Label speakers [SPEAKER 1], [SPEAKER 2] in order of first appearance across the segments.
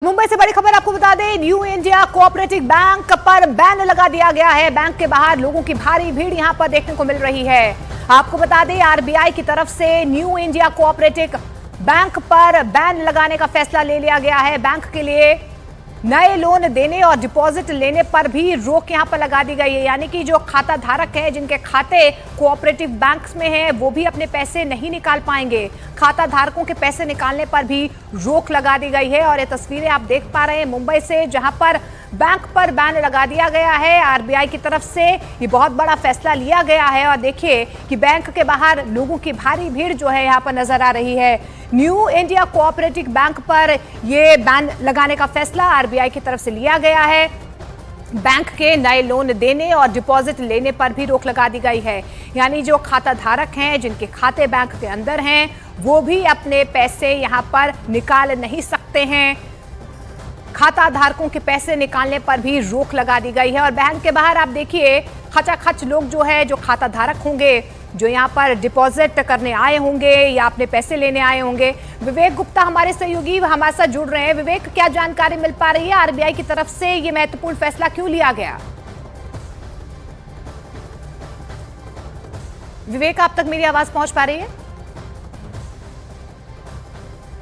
[SPEAKER 1] मुंबई से बड़ी खबर आपको बता दें, न्यू इंडिया कोऑपरेटिव बैंक पर बैन लगा दिया गया है। बैंक के बाहर लोगों की भारी भीड़ यहां पर देखने को मिल रही है। आपको बता दें, आरबीआई की तरफ से न्यू इंडिया कोऑपरेटिव बैंक पर बैन लगाने का फैसला ले लिया गया है। बैंक के लिए नए लोन देने और डिपॉजिट लेने पर भी रोक यहां पर लगा दी गई है। यानी कि जो खाता धारक हैं, जिनके खाते कोऑपरेटिव बैंक्स में हैं, वो भी अपने पैसे नहीं निकाल पाएंगे। खाता धारकों के पैसे निकालने पर भी रोक लगा दी गई है। और ये तस्वीरें आप देख पा रहे हैं मुंबई से, जहां पर बैंक पर बैन लगा दिया गया है। आरबीआई की तरफ से ये बहुत बड़ा फैसला लिया गया है। और देखिए कि बैंक के बाहर लोगों की भारी भीड़ जो है यहाँ पर नजर आ रही है। न्यू इंडिया कोऑपरेटिव बैंक पर ये बैन लगाने का फैसला आरबीआई की तरफ से लिया गया है। बैंक के नए लोन देने और डिपॉजिट लेने पर भी रोक लगा दी गई है। यानी जो खाता धारक हैं, जिनके खाते बैंक के अंदर हैं, वो भी अपने पैसे यहाँ पर निकाल नहीं सकते हैं। खाता धारकों के पैसे निकालने पर भी रोक लगा दी गई है। और बैंक के बाहर आप देखिए खचाखच लोग जो है, जो खाता धारक होंगे, जो यहाँ पर डिपॉजिट करने आए होंगे या अपने पैसे लेने आए होंगे। विवेक गुप्ता हमारे सहयोगी हमारे साथ जुड़ रहे हैं। विवेक, क्या जानकारी मिल पा रही है, आरबीआई की तरफ से ये महत्वपूर्ण फैसला क्यों लिया गया? विवेक, आप तक मेरी आवाज पहुंच पा रही है?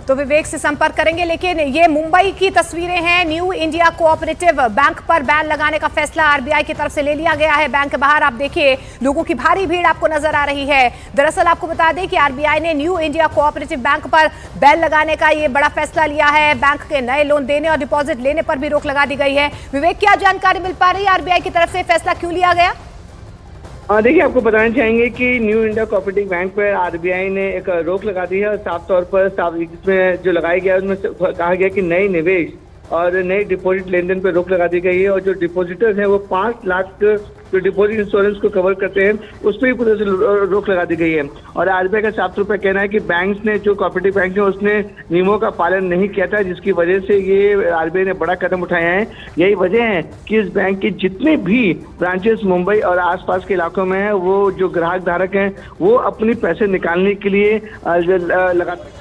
[SPEAKER 1] तो विवेक से संपर्क करेंगे। लेकिन ये मुंबई की तस्वीरें हैं। न्यू इंडिया कोऑपरेटिव बैंक पर बैन लगाने का फैसला आरबीआई की तरफ से ले लिया गया है। बैंक के बाहर आप देखिए लोगों की भारी भीड़ आपको नजर आ रही है। दरअसल आपको बता दें कि आरबीआई ने न्यू इंडिया कोऑपरेटिव बैंक पर बैन लगाने का ये बड़ा फैसला लिया है। बैंक के नए लोन देने और डिपॉजिट लेने पर भी रोक लगा दी गई है। विवेक, क्या जानकारी मिल पा रही है, आरबीआई की तरफ से फैसला क्यों लिया गया?
[SPEAKER 2] देखिए, आपको बताना चाहेंगे कि न्यू इंडिया कोऑपरेटिव बैंक पर आरबीआई ने एक रोक लगा दी है। और साफ तौर पर इसमें जो लगाया गया है उसमें कहा गया कि नए निवेश और नए डिपॉजिट लेन देन पर रोक लगा दी गई है। और जो डिपॉजिटर्स हैं वो 5 लाख जो डिपॉजिट इंश्योरेंस को कवर करते हैं उस पर भी पूरे से रोक लगा दी गई है। और आरबीआई का साफ तौर पर कहना है कि बैंक्स ने, जो कोऑपरेटिव बैंक है, उसने नियमों का पालन नहीं किया था, जिसकी वजह से ये आरबीआई ने बड़ा कदम उठाया है। यही वजह है कि इस बैंक की जितने भी ब्रांचेस मुंबई और आसपास के इलाकों में है, वो जो ग्राहक धारक हैं वो अपने पैसे निकालने के लिए लगातार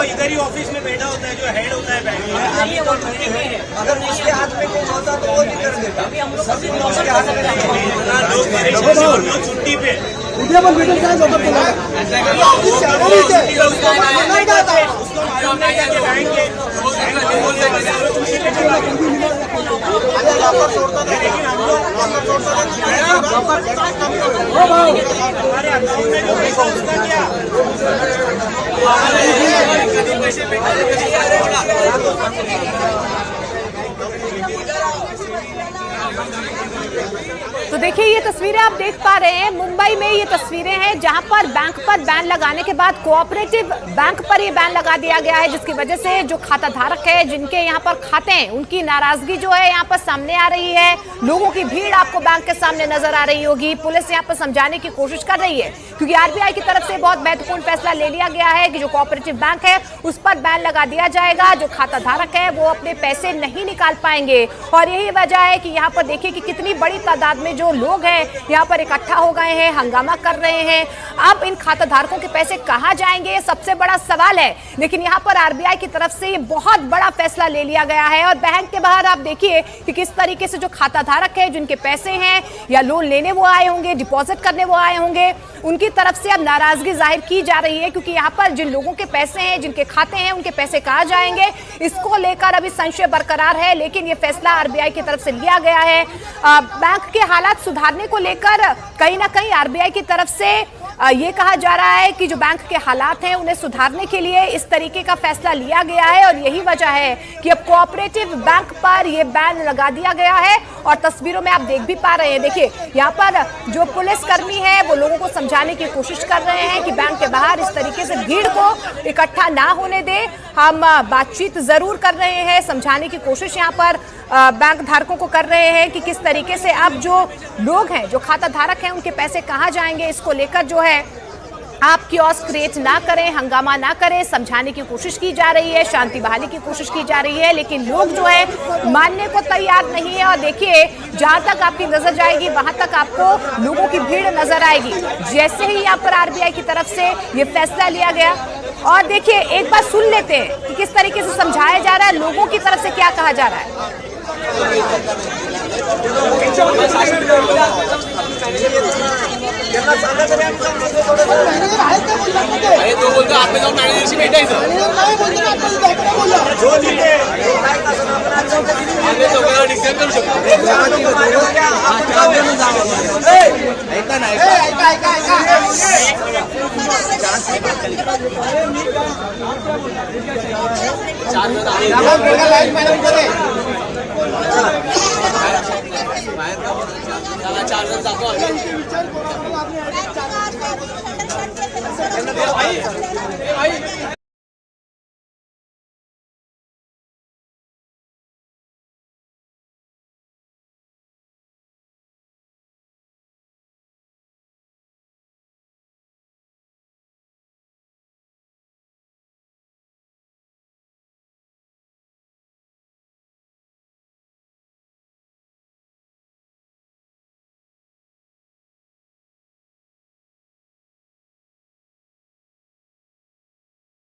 [SPEAKER 3] इधर ही ऑफिस में बैठा होता है, जो हेड होता है बैंक में। अगर उसके हाथ में कुछ होता तो वो नहीं कर देता। अभी हम लोग छुट्टी पे
[SPEAKER 1] तो देखिए ये तस्वीरें आप देख पा रहे हैं, मुंबई में ये तस्वीरें हैं जहां पर बैंक पर बैन लगाने के बाद कोऑपरेटिव बैंक पर ये बैन लगा दिया गया है, जिसकी वजह से जो खाता धारक है, जिनके यहाँ पर खाते हैं, उनकी नाराजगी जो है यहाँ पर सामने आ रही है। लोगों की भीड़ आपको बैंक के सामने नजर आ रही होगी। पुलिस यहाँ पर समझाने की कोशिश कर रही है, क्योंकि आरबीआई की तरफ से बहुत महत्वपूर्ण फैसला ले लिया गया है कि जो कोऑपरेटिव बैंक है उस पर बैन लगा दिया जाएगा। जो खाता धारक है वो अपने पैसे नहीं निकाल पाएंगे। और यही वजह है कि यहाँ पर देखिए कि कितनी बड़ी तादाद में जो लोग हैं यहाँ पर इकट्ठा हो गए हैं, हंगामा कर रहे हैं। अब इन खाता धारकों के पैसे कहां जाएंगे, ये सबसे बड़ा सवाल है। लेकिन यहाँ पर आरबीआई की तरफ से ये बहुत बड़ा फैसला ले लिया गया है। और बैंक के बाहर आप देखिए कि किस तरीके से जो खाता धारक है, जिनके पैसे हैं या लोन लेने वो आए होंगे, डिपॉजिट करने वो आए होंगे, उनकी तरफ से अब नाराजगी जाहिर की जा रही है। क्योंकि यहाँ पर जिन लोगों के पैसे हैं, जिनके खाते हैं, उनके पैसे कहां जाएंगे, इसको लेकर अभी संशय बरकरार है। लेकिन ये फैसला आरबीआई की तरफ से लिया गया है। बैंक के हालात सुधारने को लेकर कहीं ना कहीं आरबीआई की तरफ से ये कहा जा रहा है कि जो बैंक के हालात हैं उन्हें सुधारने के लिए इस तरीके का फैसला लिया गया है। और यही वजह है कि अब कोऑपरेटिव बैंक पर ये बैन लगा दिया गया है। और तस्वीरों में आप देख भी पा रहे हैं, देखिए यहाँ पर जो पुलिसकर्मी है वो लोगों को समझाने की कोशिश कर रहे हैं कि बैंक के बाहर इस तरीके से भीड़ को इकट्ठा ना होने दे। हम बातचीत जरूर कर रहे हैं, समझाने की कोशिश यहाँ पर बैंक धारकों को कर रहे हैं कि किस तरीके से अब जो लोग हैं, जो खाता धारक हैं, उनके पैसे कहां जाएंगे, इसको लेकर जो है आप कियोस्क क्रिएट ना करें, हंगामा ना करें, समझाने की कोशिश की जा रही है, शांति बहाली की कोशिश की जा रही है, लेकिन लोग जो है मानने को तैयार नहीं है। और देखिए, जहां तक आपकी नजर जाएगी वहां तक आपको लोगों की भीड़ नजर आएगी। जैसे ही यहाँ पर आरबीआई की तरफ से ये फैसला लिया गया, और देखिए एक बार सुन लेते हैं कि किस तरीके से समझाया जा रहा है, लोगों की तरफ से क्या कहा जा रहा है।
[SPEAKER 4] अरे तो बोलतो आपण जाऊन मॅनेजरशी भेटायचं आपण दोघांना डिस्कस करू शकतो. ऐका ना, ऐका